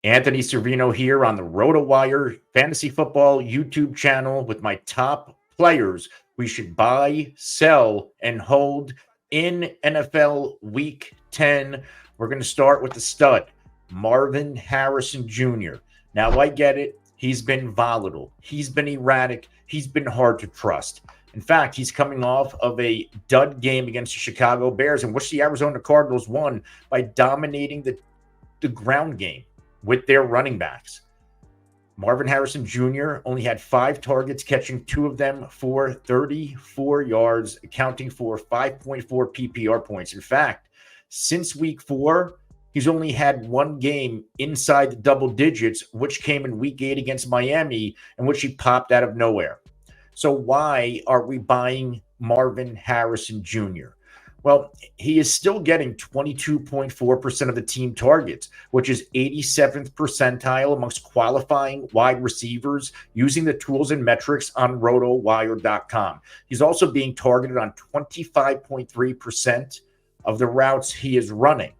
Anthony Cervino here on the RotoWire Fantasy Football YouTube channel with my top players we should buy, sell, and hold in NFL Week 10. We're going to start with the stud, Marvin Harrison Jr. Now, I get it. He's been volatile. He's been erratic. He's been hard to trust. In fact, he's coming off of a dud game against the Chicago Bears, in which the Arizona Cardinals won by dominating the ground game with their running backs. Marvin Harrison Jr. only had 5 targets, catching 2 of them for 34 yards, accounting for 5.4 PPR points. In fact, since week 4, he's only had 1 game inside the double digits, which came in week 8 against Miami, in which he popped out of nowhere. So why are we buying Marvin Harrison Jr.? Well, he is still getting 22.4% of the team targets, which is 87th percentile amongst qualifying wide receivers using the tools and metrics on RotoWire.com. He's also being targeted on 25.3% of the routes he is running.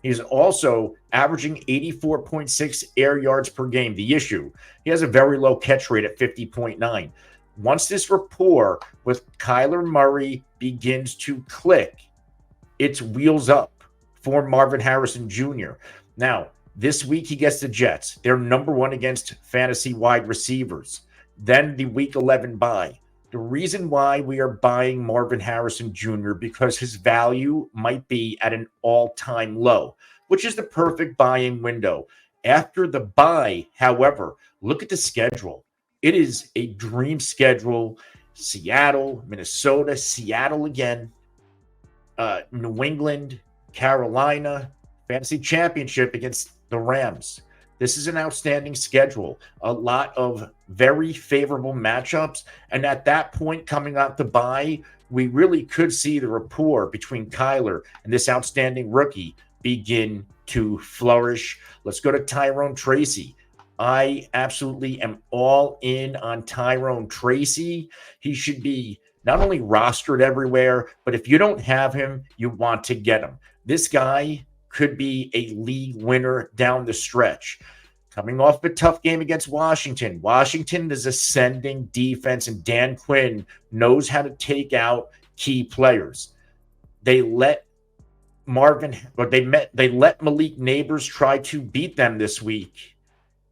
He's also averaging 84.6 air yards per game. The issue, he has a very low catch rate at 50.9. Once this rapport with Kyler Murray begins to click, it's wheels up for Marvin Harrison Jr. Now, this week he gets the Jets. They're number 1 against fantasy wide receivers. Then the week 11 bye. The reason why we are buying Marvin Harrison Jr. because his value might be at an all-time low, which is the perfect buying window. After the bye, however, look at the schedule. It is a dream schedule. Seattle, Minnesota, Seattle again, New England, Carolina, fantasy championship against the Rams. This is an outstanding schedule. A lot of very favorable matchups. And at that point, coming out the bye, we really could see the rapport between Kyler and this outstanding rookie begin to flourish. Let's go to Tyrone Tracy. I absolutely am all in on Tyrone Tracy. He should be not only rostered everywhere, but if you don't have him, you want to get him. This guy could be a league winner down the stretch. Coming off a tough game against Washington. Washington is ascending defense, and Dan Quinn knows how to take out key players. They let Malik Neighbors try to beat them this week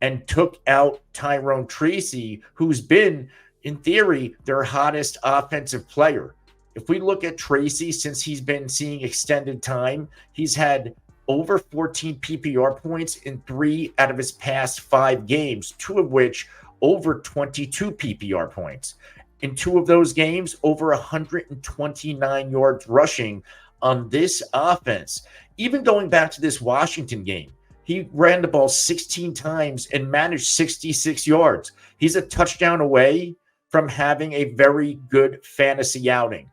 and took out Tyrone Tracy, who's been, in theory, their hottest offensive player. If we look at Tracy, since he's been seeing extended time, he's had over 14 PPR points in 3 out of his past 5 games, 2 of which over 22 PPR points. In 2 of those games, over 129 yards rushing on this offense. Even going back to this Washington game, he ran the ball 16 times and managed 66 yards. He's a touchdown away from having a very good fantasy outing.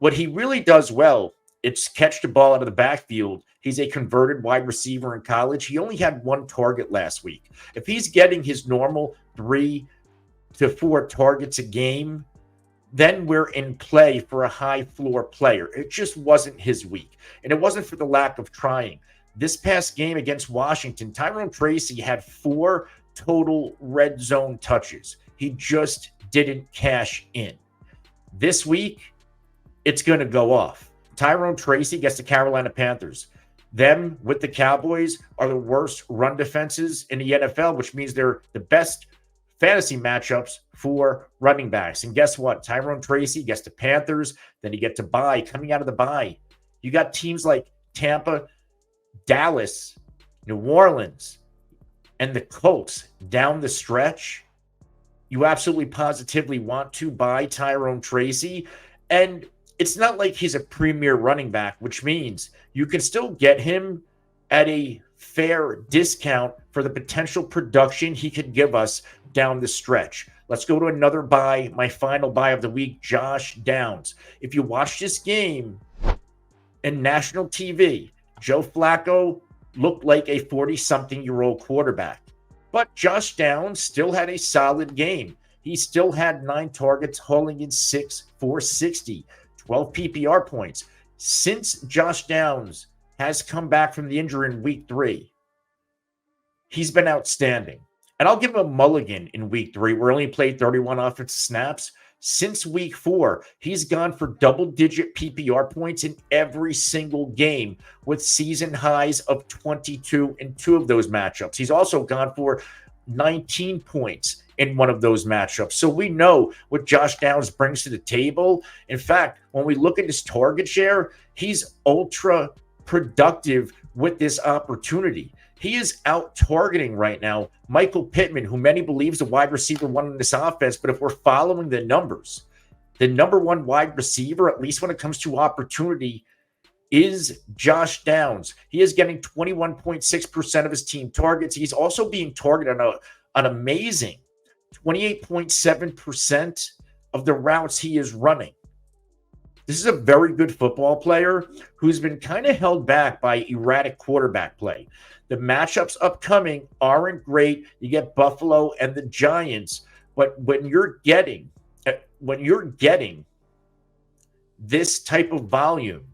What he really does well, it's catch the ball out of the backfield. He's a converted wide receiver in college. He only had 1 target last week. If he's getting his normal 3 to 4 targets a game, then we're in play for a high floor player. It just wasn't his week. And it wasn't for the lack of trying. This past game against Washington, Tyrone Tracy had 4 total red zone touches. He just didn't cash in. This week, it's going to go off. Tyrone Tracy gets the Carolina Panthers. Them with the Cowboys are the worst run defenses in the NFL, which means they're the best fantasy matchups for running backs. And guess what? Tyrone Tracy gets the Panthers, then you get to bye. Coming out of the bye, you got teams like Tampa, Dallas, New Orleans, and the Colts down the stretch. You absolutely positively want to buy Tyrone Tracy. And it's not like he's a premier running back, which means you can still get him at a fair discount for the potential production he could give us down the stretch. Let's go to another buy, my final buy of the week, Josh Downs. If you watch this game in national TV, Joe Flacco looked like a 40-something-year-old quarterback. But Josh Downs still had a solid game. He still had 9 targets, hauling in 6 for 60, 12 PPR points. Since Josh Downs has come back from the injury in week 3, he's been outstanding. And I'll give him a mulligan in week 3. We're only played 31 offensive snaps. Since week 4, he's gone for double-digit PPR points in every single game with season highs of 22 in 2 of those matchups. He's also gone for 19 points in one of those matchups. So we know what Josh Downs brings to the table. In fact, when we look at his target share, he's ultra productive with this opportunity. He is out targeting right now Michael Pittman, who many believe is the wide receiver 1 in this offense. But if we're following the numbers, the number 1 wide receiver, at least when it comes to opportunity, is Josh Downs. He is getting 21.6% of his team targets. He's also being targeted on an amazing 28.7% of the routes he is running. This is a very good football player who's been kind of held back by erratic quarterback play. The matchups upcoming aren't great. You get Buffalo and the Giants, but when you're getting this type of volume,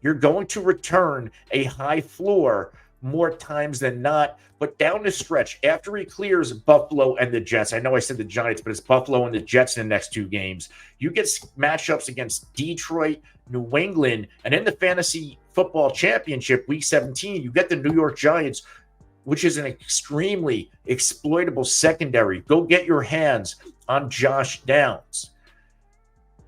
you're going to return a high floor more times than not. But down the stretch, after he clears Buffalo and the Jets, I know I said the Giants, but it's Buffalo and the Jets in the next 2 games. You get matchups against Detroit, New England, and in the fantasy football championship, week 17, you get the New York Giants, which is an extremely exploitable secondary. Go get your hands on Josh Downs.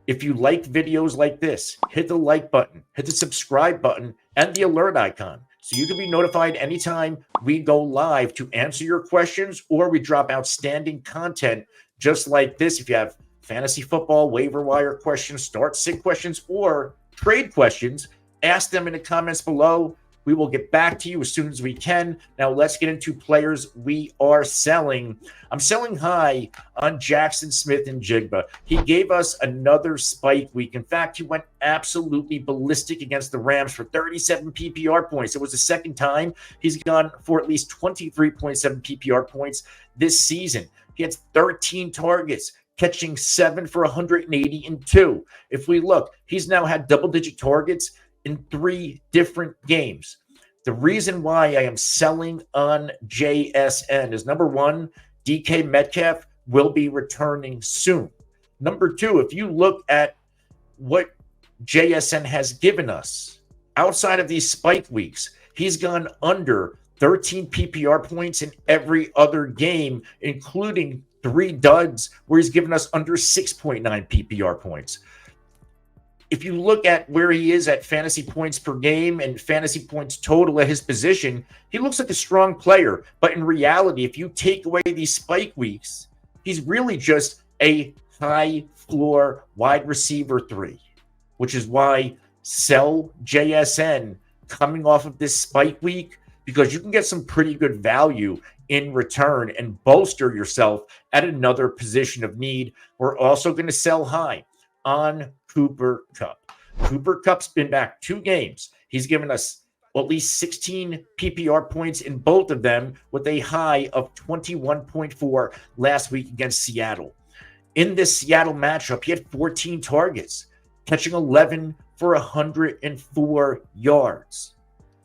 If you like videos like this, hit the like button, hit the subscribe button, and the alert icon so you can be notified anytime we go live to answer your questions or we drop outstanding content just like this. If you have fantasy football, waiver wire questions, start sit questions, or trade questions, ask them in the comments below. We will get back to you as soon as we can. Now let's get into players we are selling. I'm selling high on Jaxon Smith-Njigba. He gave us another spike week. In fact, he went absolutely ballistic against the Rams for 37 PPR points. It was the second time he's gone for at least 23.7 PPR points this season. He had 13 targets, catching 7 for 180 and 2. If we look, he's now had double-digit targets in 3 different games. The reason why I am selling on JSN is, number 1, DK Metcalf will be returning soon. Number 2, if you look at what JSN has given us outside of these spike weeks, he's gone under 13 PPR points in every other game, including 3 duds where he's given us under 6.9 PPR points. If you look at where he is at fantasy points per game and fantasy points total at his position, he looks like a strong player. But in reality, if you take away these spike weeks, he's really just a high floor wide receiver 3, which is why sell JSN coming off of this spike week, because you can get some pretty good value in return and bolster yourself at another position of need. We're also going to sell high on Cooper Kupp. Cooper Kupp's been back 2 games. He's given us at least 16 PPR points in both of them, with a high of 21.4 last week against Seattle. In this Seattle matchup, he had 14 targets, catching 11 for 104 yards.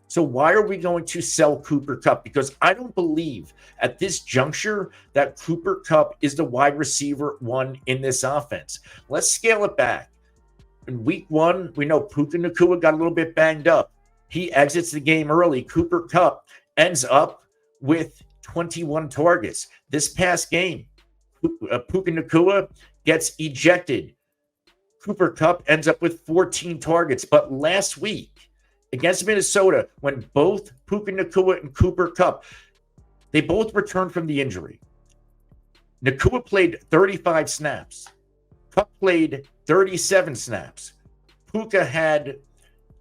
So why are we going to sell Cooper Kupp? Because I don't believe at this juncture that Cooper Kupp is the wide receiver 1 in this offense. Let's scale it back. In week 1, we know Puka Nacua got a little bit banged up. He exits the game early. Cooper Kupp ends up with 21 targets. This past game, Puka Nacua gets ejected. Cooper Kupp ends up with 14 targets. But last week, against Minnesota, when both Puka Nacua and Cooper Kupp, they both returned from the injury. Nacua played 35 snaps. Kupp played 37 snaps. Puka had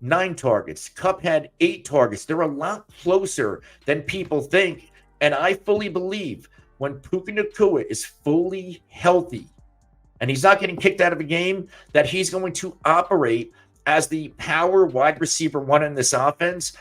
9 targets. Kupp had 8 targets. They're a lot closer than people think. And I fully believe when Puka Nacua is fully healthy and he's not getting kicked out of a game, that he's going to operate as the power wide receiver 1 in this offense,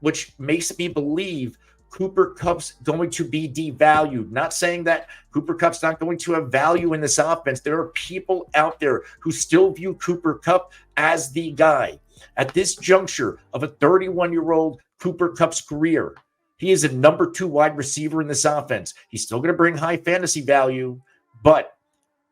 which makes me believe Cooper Kupp's going to be devalued. Not saying that Cooper Kupp's not going to have value in this offense. There are people out there who still view Cooper Kupp as the guy. At this juncture of a 31-year-old Cooper Kupp's career, He is a number 2 wide receiver in this offense. He's still going to bring high fantasy value, but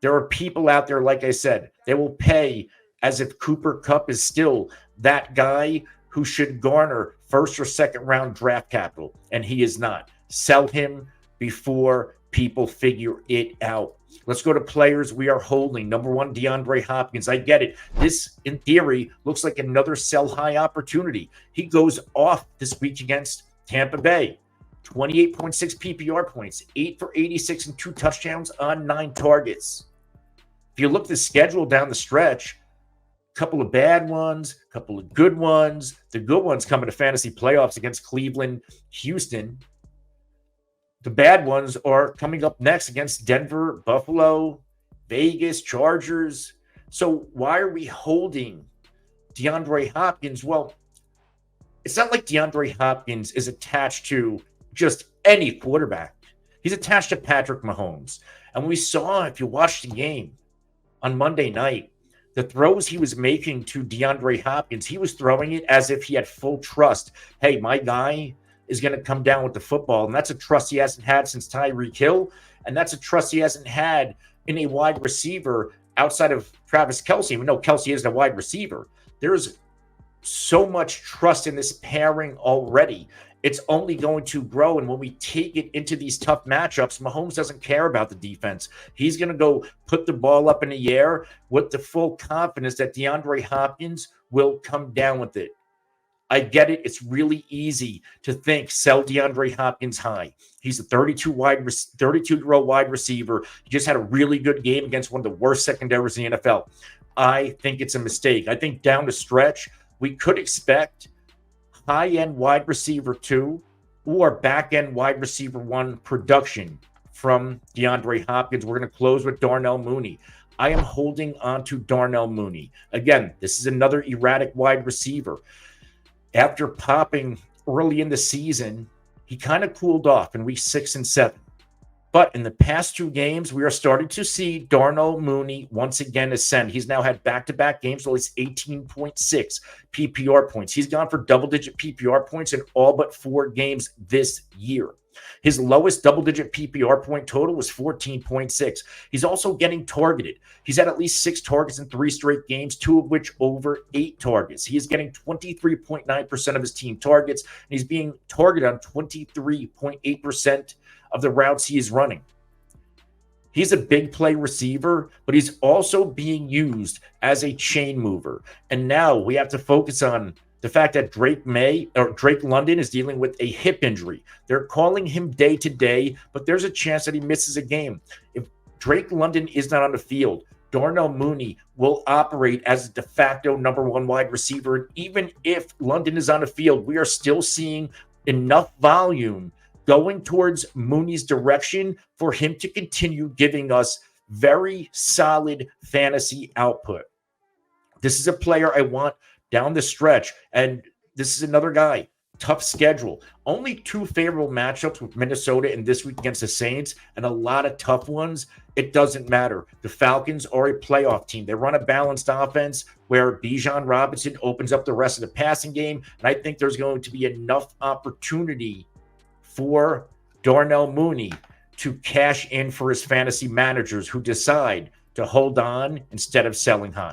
there are people out there, like I said, they will pay as if Cooper Kupp is still that guy who should garner first or second round draft capital, and he is not. Sell him before people figure it out. Let's go to players we are holding. Number 1, DeAndre Hopkins. I get it. This, in theory, looks like another sell-high opportunity. He goes off this week against Tampa Bay. 28.6 PPR points, 8 for 86 and 2 touchdowns on 9 targets. If you look at the schedule down the stretch, a couple of bad ones, a couple of good ones. The good ones coming to fantasy playoffs against Cleveland, Houston. The bad ones are coming up next against Denver, Buffalo, Vegas, Chargers. So why are we holding DeAndre Hopkins? Well, it's not like DeAndre Hopkins is attached to just any quarterback. He's attached to Patrick Mahomes. And we saw, if you watched the game on Monday night, the throws he was making to DeAndre Hopkins, he was throwing it as if he had full trust. Hey, my guy is going to come down with the football. And that's a trust he hasn't had since Tyreek Hill. And that's a trust he hasn't had in a wide receiver outside of Travis Kelce. We know Kelce isn't a wide receiver. There's so much trust in this pairing already. It's only going to grow. And when we take it into these tough matchups, Mahomes doesn't care about the defense. He's going to go put the ball up in the air with the full confidence that DeAndre Hopkins will come down with it. I get it. It's really easy to think sell DeAndre Hopkins high. He's a 32-year-old wide receiver. He just had a really good game against one of the worst secondaries in the NFL. I think it's a mistake. I think down the stretch, we could expect high-end wide receiver 2 or back-end wide receiver 1 production from DeAndre Hopkins. We're going to close with Darnell Mooney. I am holding on to Darnell Mooney. Again, this is another erratic wide receiver. After popping early in the season, he kind of cooled off in week 6 and 7. But in the past 2 games, we are starting to see Darnell Mooney once again ascend. He's now had back-to-back games where he's 18.6 PPR points. He's gone for double-digit PPR points in all but 4 games this year. His lowest double-digit PPR point total was 14.6. He's also getting targeted. He's had at least 6 targets in 3 straight games, 2 of which over 8 targets. He is getting 23.9% of his team targets, and he's being targeted on 23.8% of the routes he is running. He's a big play receiver, but he's also being used as a chain mover. And now we have to focus on the fact that Drake London is dealing with a hip injury. They're calling him day to day, but there's a chance that he misses a game. If Drake London is not on the field, Darnell Mooney will operate as a de facto number 1 wide receiver. And even if London is on the field, we are still seeing enough volume going towards Mooney's direction for him to continue giving us very solid fantasy output. This is a player I want down the stretch, and this is another guy. Tough schedule. Only 2 favorable matchups with Minnesota and this week against the Saints, and a lot of tough ones. It doesn't matter. The Falcons are a playoff team. They run a balanced offense where Bijan Robinson opens up the rest of the passing game, and I think there's going to be enough opportunity for Darnell Mooney to cash in for his fantasy managers who decide to hold on instead of selling high.